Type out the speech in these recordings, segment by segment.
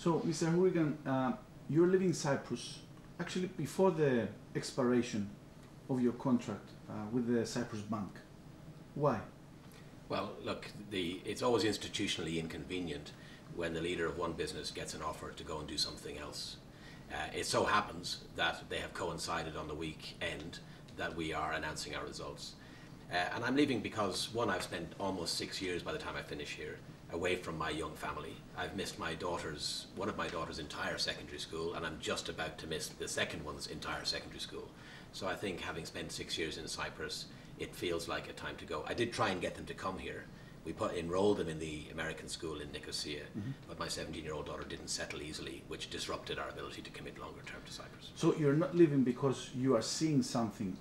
So, Mr. Húrigan, you're leaving Cyprus actually before the expiration of your contract with the Cyprus Bank. Why? Well, look, it's always institutionally inconvenient when the leader of one business gets an offer to go and do something else. It so happens that they have coincided on the weekend that we are announcing our results. And I'm leaving because, one, I've spent almost 6 years by the time I finish here, away from my young family. I've missed one of my daughter's entire secondary school, and I'm just about to miss the second one's entire secondary school. So I think, having spent 6 years in Cyprus, it feels like a time to go. I did try and get them to come here. We enrolled them in the American school in Nicosia, but my 17-year-old daughter didn't settle easily, which disrupted our ability to commit longer term to Cyprus. So you're not leaving because you are seeing something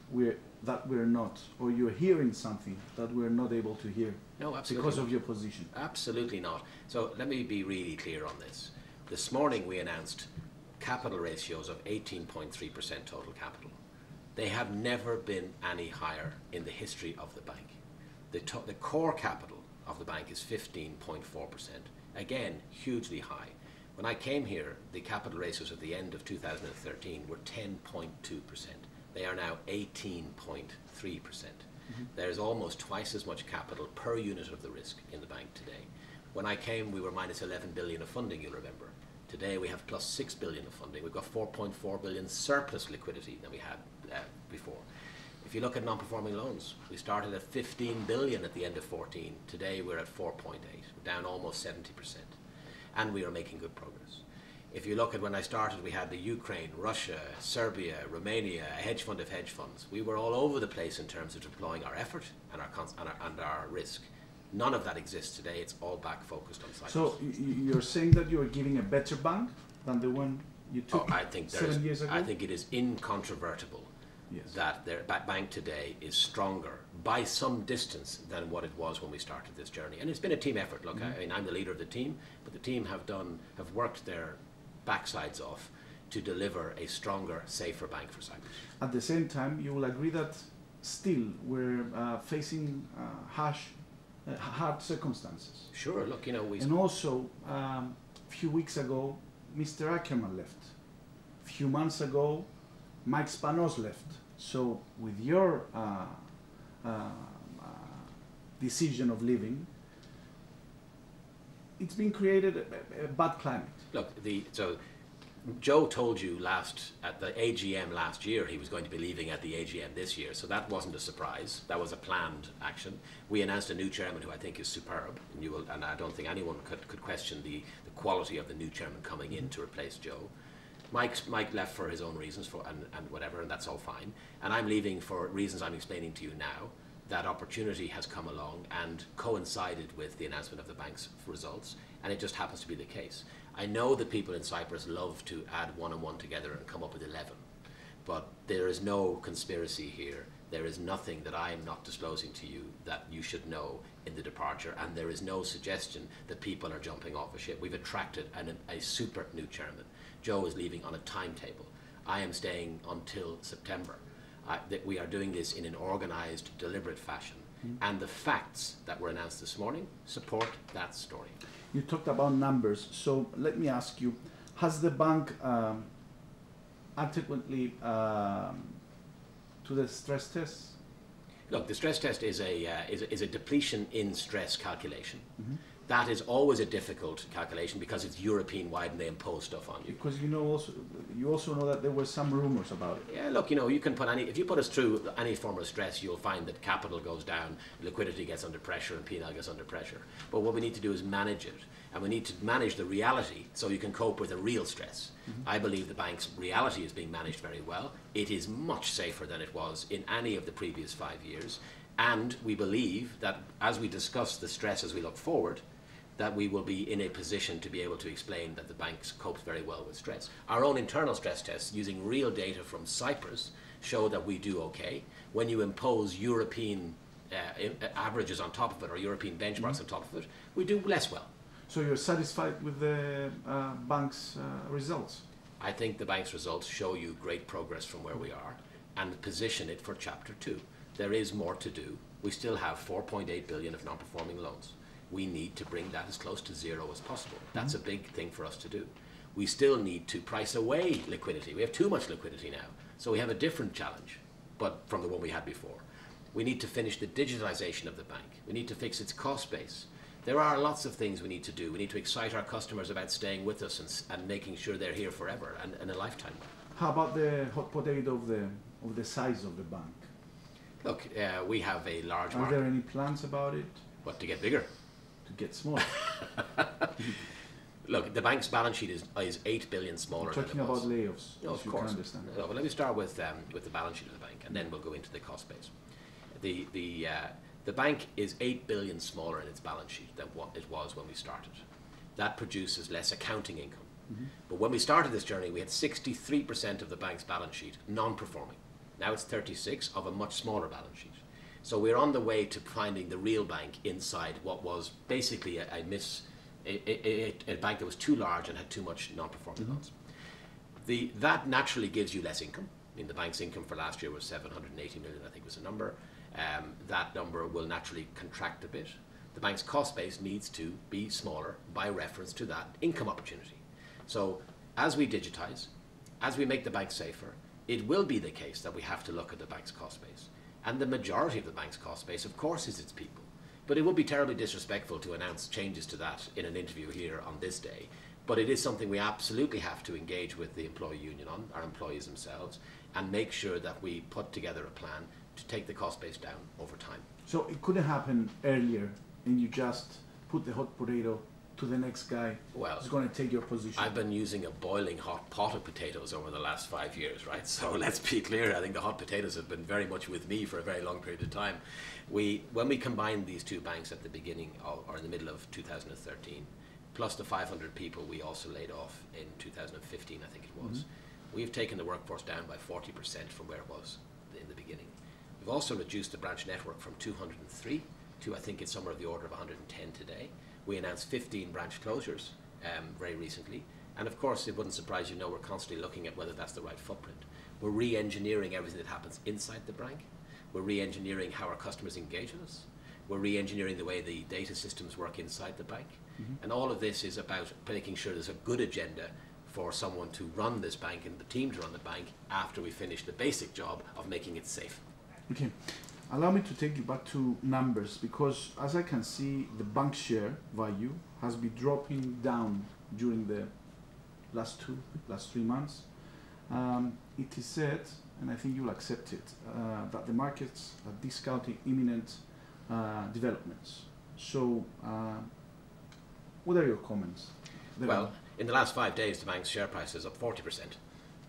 that we're not, or you're hearing something that we're not able to hear? No, absolutely because not. of your position? Absolutely not. So let me be really clear on this. This morning we announced capital ratios of 18.3% total capital. They have never been any higher in the history of the bank. The core capital of the bank is 15.4%. Again, hugely high. When I came here, the capital ratios at the end of 2013 were 10.2%. They are now 18.3%. There's almost twice as much capital per unit of the risk in the bank today. When I came, we were minus 11 billion of funding, you'll remember. Today we have plus 6 billion of funding. We've got 4.4 billion surplus liquidity than we had before. If you look at non-performing loans, we started at 15 billion at the end of 14. Today we're at 4.8. We're down almost 70%. And we are making good progress. If you look at when I started, we had the Ukraine, Russia, Serbia, Romania, a hedge fund of hedge funds. We were all over the place in terms of deploying our effort and our risk. None of that exists today. It's all back focused on Cyprus. So you're saying that you're giving a better bank than the one you took 7 years ago? I think it is incontrovertible that their bank today is stronger by some distance than what it was when we started this journey. And it's been a team effort. Look, I mean, I'm the leader of the team, but the team have worked their backsides off to deliver a stronger, safer bank for Cyprus. At the same time, you will agree that still we're facing hard circumstances. Sure, look, you know, And also, a few weeks ago, Mr. Ackerman left. A few months ago, Mike Spanos left. So with your decision of leaving, it's been created a bad climate. Look, so Joe told you at the AGM last year he was going to be leaving at the AGM this year, so that wasn't a surprise. That was a planned action. We announced a new chairman who I think is superb, and I don't think anyone could question the quality of the new chairman coming in to replace Joe. Mike left for his own reasons and whatever, and that's all fine. And I'm leaving for reasons I'm explaining to you now. That opportunity has come along and coincided with the announcement of the bank's results, and it just happens to be the case. I know that people in Cyprus love to add 1 and 1 together and come up with 11, but there is no conspiracy here. There is nothing that I am not disclosing to you that you should know in the departure, and there is no suggestion that people are jumping off a ship. We've attracted a super new chairman. Joe is leaving on a timetable. I am staying until September. That we are doing this in an organized, deliberate fashion. And the facts that were announced this morning support that story. You talked about numbers, so let me ask you, has the bank adequately to the stress test? Look, the stress test is a depletion in stress calculation. That is always a difficult calculation because it's European-wide and they impose stuff on you. Because you also know that there were some rumors about it. Yeah, look, you know, you can if you put us through any form of stress, you'll find that capital goes down, liquidity gets under pressure, and P&L gets under pressure. But what we need to do is manage it, and we need to manage the reality so you can cope with a real stress. I believe the bank's reality is being managed very well. It is much safer than it was in any of the previous 5 years, and we believe that as we discuss the stress as we look forward, that we will be in a position to be able to explain that the bank copes very well with stress. Our own internal stress tests using real data from Cyprus show that we do okay. When you impose European averages on top of it or European benchmarks on top of it, we do less well. So you're satisfied with the bank's results? I think the bank's results show you great progress from where we are and position it for Chapter 2. There is more to do. We still have 4.8 billion of non-performing loans. we need to bring that as close to zero as possible. That's a big thing for us to do. We still need to price away liquidity. We have too much liquidity now, so we have a different challenge, but from the one we had before. We need to finish the digitalization of the bank. We need to fix its cost base. There are lots of things we need to do. We need to excite our customers about staying with us and making sure they're here forever and a lifetime. How about the hot potato of the size of the bank? Look, we have a large Are market. there any plans about it? What, to get bigger? To get smaller? Look, the bank's balance sheet is 8 billion smaller Talking than it was. about layoffs, No, as of you course. can understand. No, but let me start with the balance sheet of the bank, and then we'll go into the cost base. The bank is 8 billion smaller in its balance sheet than what it was when we started. That produces less accounting income. But when we started this journey, we had 63% of the bank's balance sheet non-performing. Now it's 36 of a much smaller balance sheet. So we're on the way to finding the real bank inside what was basically a bank that was too large and had too much non-performing loans. That naturally gives you less income. I mean, the bank's income for last year was 780 million, I think was the number. That number will naturally contract a bit. The bank's cost base needs to be smaller by reference to that income opportunity. So as we digitize, as we make the bank safer, it will be the case that we have to look at the bank's cost base. And the majority of the bank's cost base, of course, is its people. But it would be terribly disrespectful to announce changes to that in an interview here on this day. But it is something we absolutely have to engage with the employee union on, our employees themselves, and make sure that we put together a plan to take the cost base down over time. So it couldn't happen earlier, and you just put the hot potato to the next guy who's going to take your position. I've been using a boiling hot pot of potatoes over the last 5 years, right? So let's be clear, I think the hot potatoes have been very much with me for a very long period of time. When we combined these two banks at the beginning or in the middle of 2013, plus the 500 people we also laid off in 2015, I think it was, we've taken the workforce down by 40% from where it was in the beginning. We've also reduced the branch network from 203 to I think it's somewhere of the order of 110 today. We announced 15 branch closures very recently. And of course, it wouldn't surprise you, we're constantly looking at whether that's the right footprint. We're re-engineering everything that happens inside the bank. We're re-engineering how our customers engage with us. We're re-engineering the way the data systems work inside the bank. And all of this is about making sure there's a good agenda for someone to run this bank and the team to run the bank after we finish the basic job of making it safe. Okay. Allow me to take you back to numbers, because as I can see, the bank share value has been dropping down during the last 3 months. It is said, and I think you'll accept it, that the markets are discounting imminent developments. So, what are your comments? Well, in the last 5 days, the bank's share price is up 40%,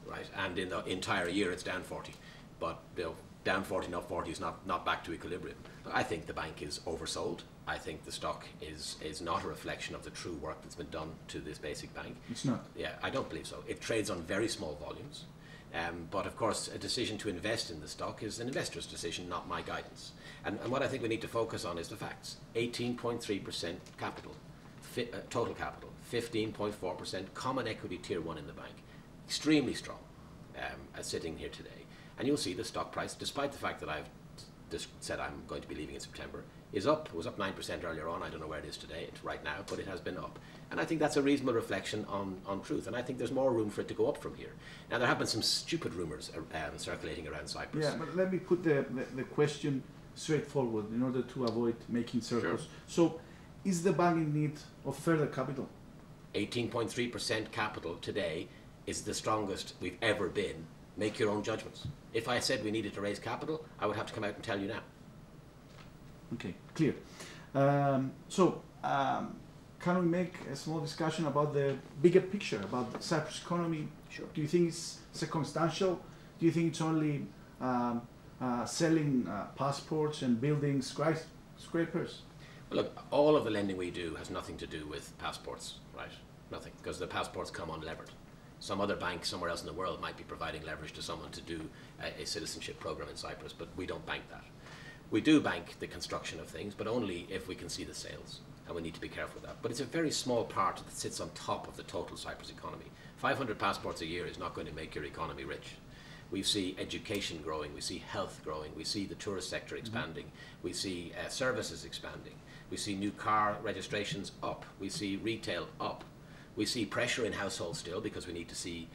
right? And in the entire year, it's down 40. But down 40, not 40 is not back to equilibrium. I think the bank is oversold. I think the stock is not a reflection of the true work that's been done to this basic bank. It's not? Yeah, I don't believe so. It trades on very small volumes. But of course, a decision to invest in the stock is an investor's decision, not my guidance. And what I think we need to focus on is the facts. 18.3% capital, total capital, 15.4% common equity tier 1 in the bank. Extremely strong as sitting here today. And you'll see the stock price, despite the fact that I've just said I'm going to be leaving in September, is up. It was up 9% earlier on. I don't know where it is today, right now, but it has been up. And I think that's a reasonable reflection on truth. And I think there's more room for it to go up from here. Now, there have been some stupid rumours circulating around Cyprus. Yeah, but let me put the question straightforward in order to avoid making circles. Sure. So, is the bank in need of further capital? 18.3% capital today is the strongest we've ever been. Make your own judgments. If I said we needed to raise capital, I would have to come out and tell you now. Okay, clear. Can we make a small discussion about the bigger picture, about the Cyprus economy? Sure. Do you think it's circumstantial? Do you think it's only selling passports and building skyscrapers? Well, look, all of the lending we do has nothing to do with passports, right? Nothing, because the passports come unlevered. Some other bank somewhere else in the world might be providing leverage to someone to do a citizenship program in Cyprus, but we don't bank that. We do bank the construction of things, but only if we can see the sales, and we need to be careful with that. But it's a very small part that sits on top of the total Cyprus economy. 500 passports a year is not going to make your economy rich. We see education growing, we see health growing, we see the tourist sector expanding, we see services expanding. We see new car registrations up. We see retail up. We see pressure in households still because we need to see,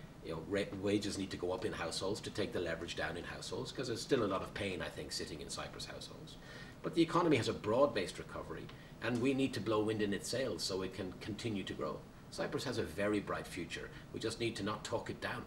wages need to go up in households to take the leverage down in households, because there's still a lot of pain, I think, sitting in Cyprus households. But the economy has a broad-based recovery, and we need to blow wind in its sails so it can continue to grow. Cyprus has a very bright future. We just need to not talk it down.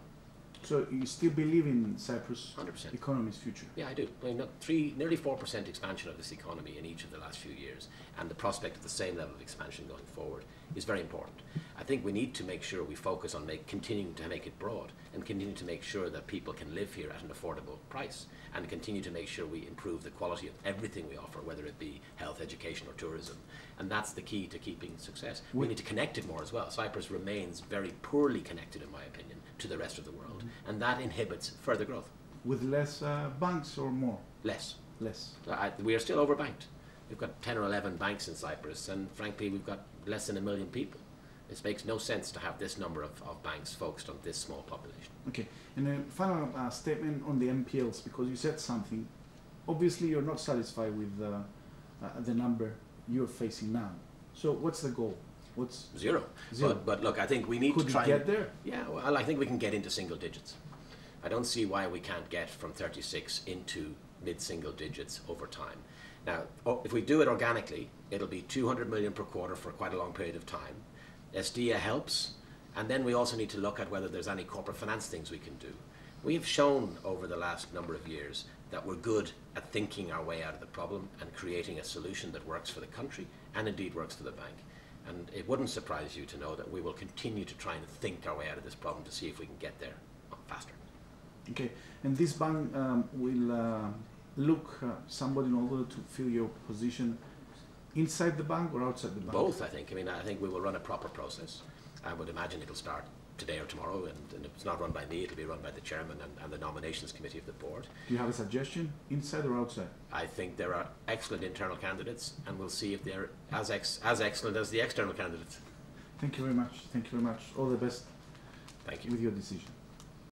So you still believe in Cyprus' 100%. economy's future? Yeah, I do. I mean, nearly 4% expansion of this economy in each of the last few years, and the prospect of the same level of expansion going forward is very important. I think we need to make sure we focus on continuing to make it broad and continue to make sure that people can live here at an affordable price, and continue to make sure we improve the quality of everything we offer, whether it be health, education or tourism. And that's the key to keeping success. We need to connect it more as well. Cyprus remains very poorly connected, in my opinion, to the rest of the world, and that inhibits further growth. With less banks or more? Less. Less. We are still overbanked. We've got 10 or 11 banks in Cyprus, and frankly we've got less than 1 million people. It makes no sense to have this number of banks focused on this small population. Okay, and a final statement on the NPLs, because you said something. Obviously you're not satisfied with the number you're facing now. So what's the goal? What's zero? But look, I think we need to try. Could you get there? Yeah, well, I think we can get into single digits. I don't see why we can't get from 36 into mid-single digits over time. Now, if we do it organically, it'll be 200 million per quarter for quite a long period of time. Estia helps, and then we also need to look at whether there's any corporate finance things we can do. We have shown over the last number of years that we're good at thinking our way out of the problem and creating a solution that works for the country and indeed works for the bank. And it wouldn't surprise you to know that we will continue to try and think our way out of this problem to see if we can get there faster. Okay, and this bank will look somebody in order to fill your position inside the bank or outside the bank? Both, I think. I mean, I think we will run a proper process. I would imagine it'll start today or tomorrow, and if it's not run by me, it'll be run by the chairman and the nominations committee of the board. Do you have a suggestion, inside or outside? I think there are excellent internal candidates, and we'll see if they're as excellent as the external candidates. Thank you very much. Thank you very much. All the best. Thank you. With your decision.